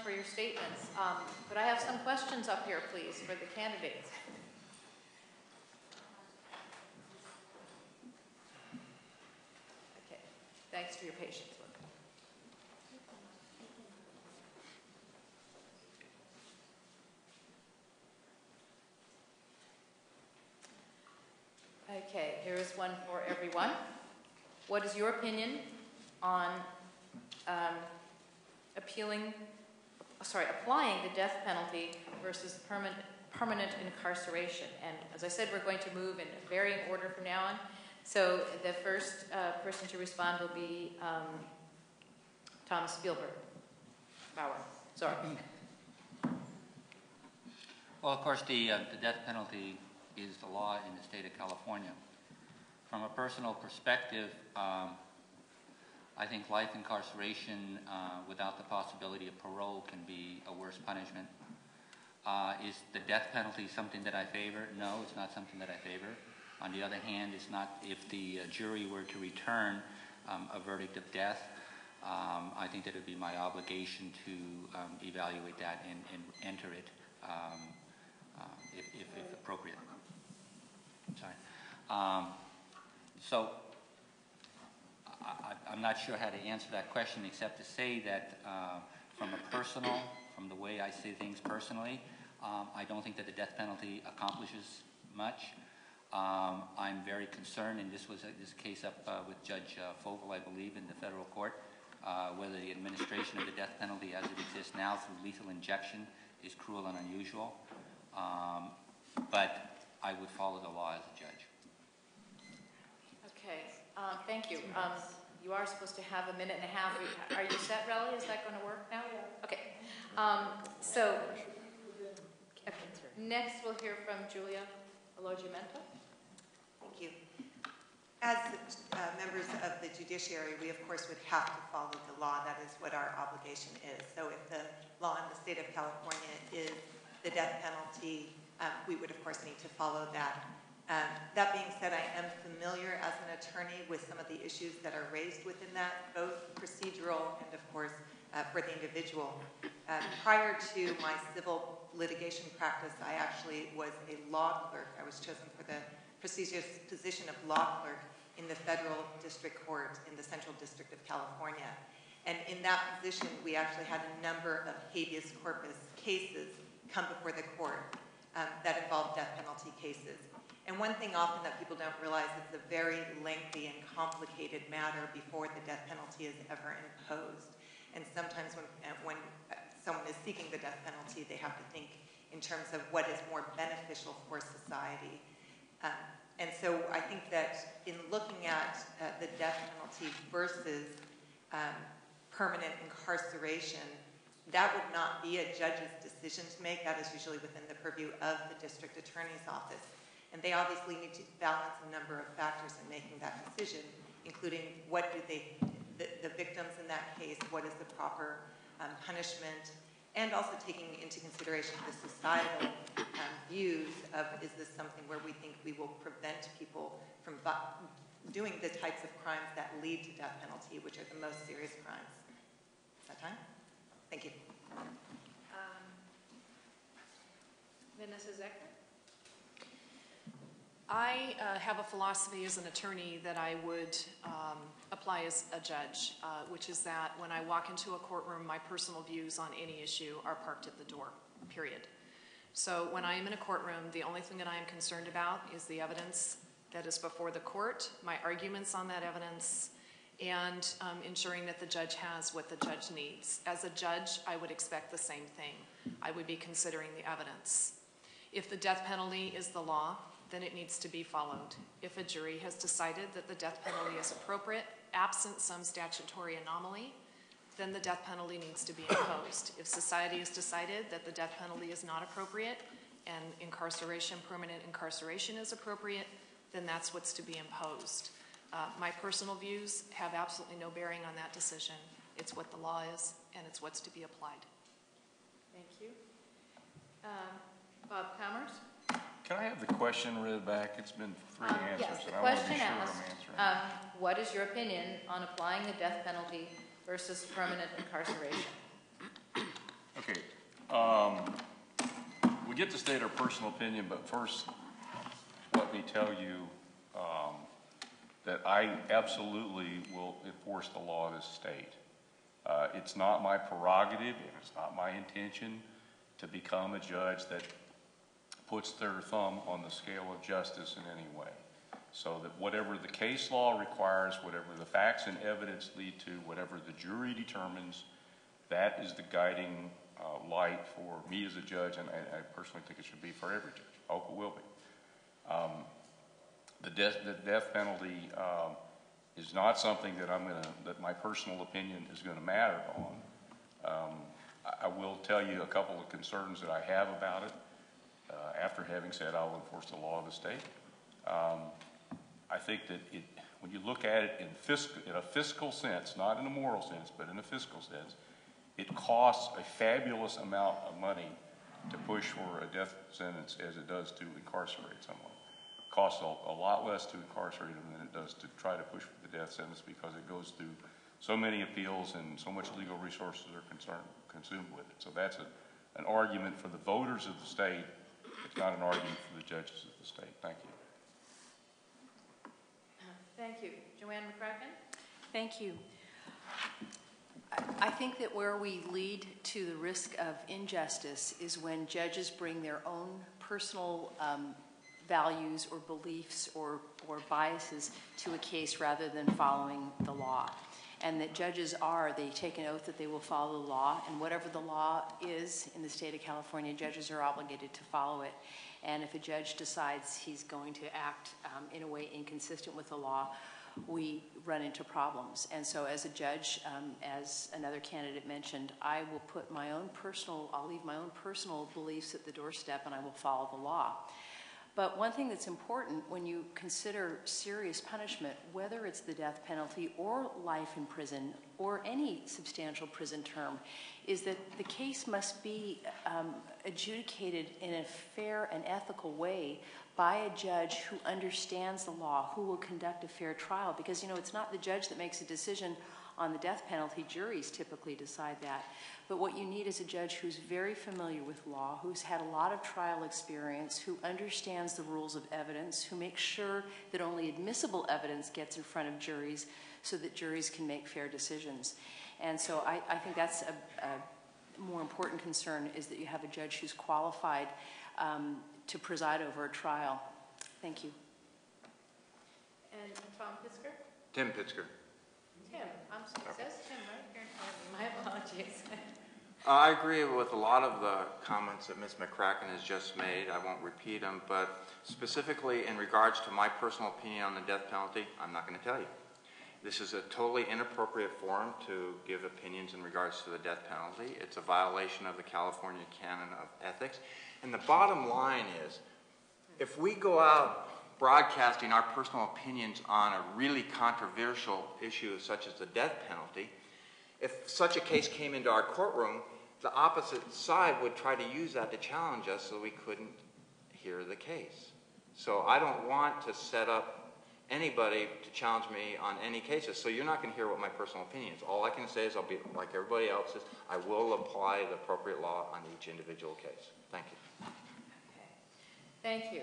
for your statements. Could I have some questions up here, please, for the candidates? Okay, thanks for your patience. Okay, here is one for everyone. What is your opinion on applying the death penalty versus permanent incarceration? And as I said, we're going to move in varying order from now on. So the first person to respond will be Thomas Bauer. Sorry. Well, of course, the death penalty is the law in the state of California. From a personal perspective, I think life incarceration without the possibility of parole can be a worse punishment. Is the death penalty something that I favor? No, it's not something that I favor. On the other hand, it's not, if the jury were to return a verdict of death, I think that it would be my obligation to evaluate that and enter it if appropriate. Sorry. So I'm not sure how to answer that question except to say that from the way I see things personally, I don't think that the death penalty accomplishes much. I'm very concerned, and this was this case up with Judge Fogel, I believe, in the federal court, whether the administration of the death penalty as it exists now through lethal injection is cruel and unusual. But I would follow the law as a judge. Okay, thank you. You are supposed to have a minute and a half. Are you set, Relly? Is that going to work now? Okay. So next we'll hear from Julia Alogimento. Thank you. As members of the judiciary, we of course would have to follow the law. That is what our obligation is. So if the law in the state of California is the death penalty, we would of course need to follow that. That being said, I am familiar as an attorney with some of the issues that are raised within that, both procedural and of course for the individual. Prior to my civil litigation practice, I actually was a law clerk. I was chosen for the prestigious position of law clerk in the federal district court in the Central District of California. And in that position, we actually had a number of habeas corpus cases come before the court that involved death penalty cases. And one thing often that people don't realize is it's a very lengthy and complicated matter before the death penalty is ever imposed. And sometimes when someone is seeking the death penalty, they have to think in terms of what is more beneficial for society. And so I think that in looking at the death penalty versus permanent incarceration, that would not be a judge's decision to make. That is usually within the purview of the district attorney's office. And they obviously need to balance a number of factors in making that decision, including what do the victims in that case, what is the proper punishment, and also taking into consideration the societal views of, is this something where we think we will prevent people from doing the types of crimes that lead to death penalty, which are the most serious crimes. Is that time? Thank you. Vanessa Zecker? I have a philosophy as an attorney that I would apply as a judge, which is that when I walk into a courtroom, my personal views on any issue are parked at the door, period. So when I am in a courtroom, the only thing that I am concerned about is the evidence that is before the court, my arguments on that evidence, and ensuring that the judge has what the judge needs. As a judge, I would expect the same thing. I would be considering the evidence. If the death penalty is the law, then it needs to be followed. If a jury has decided that the death penalty is appropriate, absent some statutory anomaly, then the death penalty needs to be imposed. If society has decided that the death penalty is not appropriate and incarceration, permanent incarceration is appropriate, then that's what's to be imposed. My personal views have absolutely no bearing on that decision. It's what the law is, and it's what's to be applied. Thank you. Bob Commerce? Can I have the question read back? It's been three answers, yes, and I want to be sure asked, I'm answering. what is your opinion on applying the death penalty versus permanent incarceration? Okay, we get to state our personal opinion, but first, let me tell you that I absolutely will enforce the law of this state. It's not my prerogative, and it's not my intention to become a judge that puts their thumb on the scale of justice in any way. So that whatever the case law requires, whatever the facts and evidence lead to, whatever the jury determines, that is the guiding light for me as a judge, and I personally think it should be for every judge. I hope it will be. The death penalty is not something that that my personal opinion is going to matter on. I will tell you a couple of concerns that I have about it. After having said I will enforce the law of the state, I think that when you look at it in a fiscal sense, not in a moral sense, but in a fiscal sense, it costs a fabulous amount of money to push for a death sentence as it does to incarcerate someone. It costs a lot less to incarcerate them than it does to try to push for the death sentence, because it goes through so many appeals and so much legal resources are consumed with it. So that's an argument for the voters of the state. It's not an argument for the judges of the state. Thank you. Thank you. Joanne McCracken? Thank you. I think that where we lead to the risk of injustice is when judges bring their own personal values or beliefs or biases to a case rather than following the law. And that judges they take an oath that they will follow the law, and whatever the law is in the state of California, judges are obligated to follow it. And if a judge decides he's going to act in a way inconsistent with the law, we run into problems. And so as a judge, as another candidate mentioned, I will put I'll leave my own personal beliefs at the doorstep, and I will follow the law. But one thing that's important when you consider serious punishment, whether it's the death penalty or life in prison or any substantial prison term, is that the case must be adjudicated in a fair and ethical way by a judge who understands the law, who will conduct a fair trial. Because, it's not the judge that makes a decision on the death penalty. Juries typically decide that. But what you need is a judge who's very familiar with law, who's had a lot of trial experience, who understands the rules of evidence, who makes sure that only admissible evidence gets in front of juries so that juries can make fair decisions. And so I think that's a more important concern, is that you have a judge who's qualified to preside over a trial. Thank you. And Tom Pitzker? Tim Pitzker. Tim. It says Tim right here in front of me. My apologies. I agree with a lot of the comments that Ms. McCracken has just made. I won't repeat them, but specifically in regards to my personal opinion on the death penalty, I'm not going to tell you. This is a totally inappropriate forum to give opinions in regards to the death penalty. It's a violation of the California Canon of Ethics. And the bottom line is, if we go out broadcasting our personal opinions on a really controversial issue such as the death penalty, if such a case came into our courtroom, the opposite side would try to use that to challenge us so we couldn't hear the case. So I don't want to set up anybody to challenge me on any cases. So you're not going to hear what my personal opinion is. All I can say is I'll be like everybody else is, I will apply the appropriate law on each individual case. Thank you. Okay. Thank you.